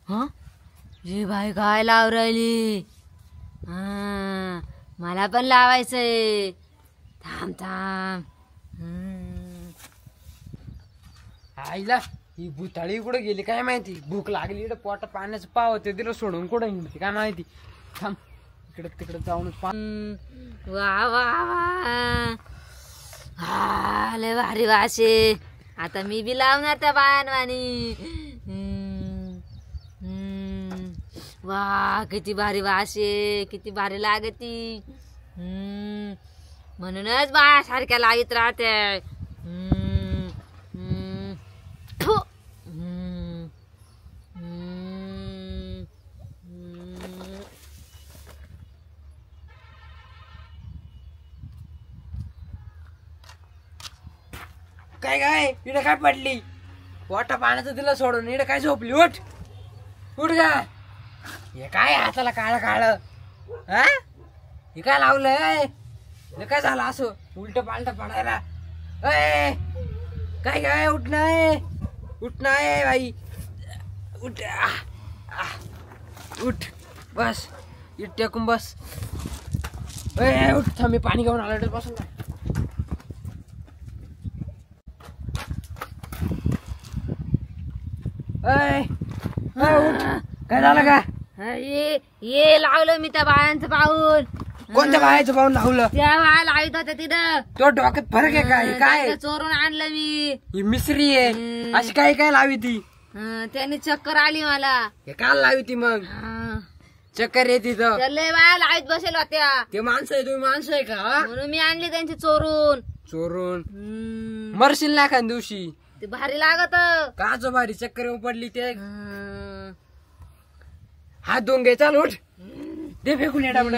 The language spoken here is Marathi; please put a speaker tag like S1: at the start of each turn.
S1: हं ही बाई काय लाव राहिली? मला पण लावायचंय. थांब थांब.
S2: आईला ही भुताळी कुठे गेली काय माहिती. भूक लागली इकडे पोटा पाण्याचं पाव ते दिलं सोडून कुठे गेली काय माहिती. थांब इकडे तिकडे जाऊन
S1: वा वा वा. हा लय भारी वाशे. आता मी बी लावणार त्या बायांवानी. वा किती भारी वाशे, किती भारी लागती. म्हणूनच बाया सारख्या लावित राहते.
S2: काय काय इकडे काय पडली. पोटा पाण्याचं दिलं सोडून इकडे काय झोपली. उठ उठ का. हे काय हाताला काळ काळ. हा हे काय लावलंय. हे काय झालं असं उलट पालट पडायला. काय काय उठ नाही उठ नाही बाई. उठ उठ बस इट टेकून बस. उठ थांब मी पाणी घेऊन आलो बसून काय. उठ काय झालं का.
S1: ये लावलं मी त्या बायांचं पाहून.
S2: कोणत्या बायाचं पाहून लावलं.
S1: त्या बाया लावित होत्या तिथं.
S2: तो डोक्यात फरक आहे काय. काय
S1: चोरून आणलं मी.
S2: ही मिसरी आहे अशी काय काय लावी ती.
S1: त्यांनी चक्कर आली मला.
S2: हे काल लावी ती मग चक्कर येते तर.
S1: लय बाया लावीत बसेल होत्या.
S2: ते माणसं आहे तुम्ही माणसं आहे का.
S1: म्हणून मी आणली त्यांची चोरून.
S2: चोरून मरशील ना एखाद दिवशी.
S1: ते भारी लागत.
S2: काच भारी चक्कर येऊन पडली ते. हात धुवून घे चाल उठ. दे फेकून ये डाबड.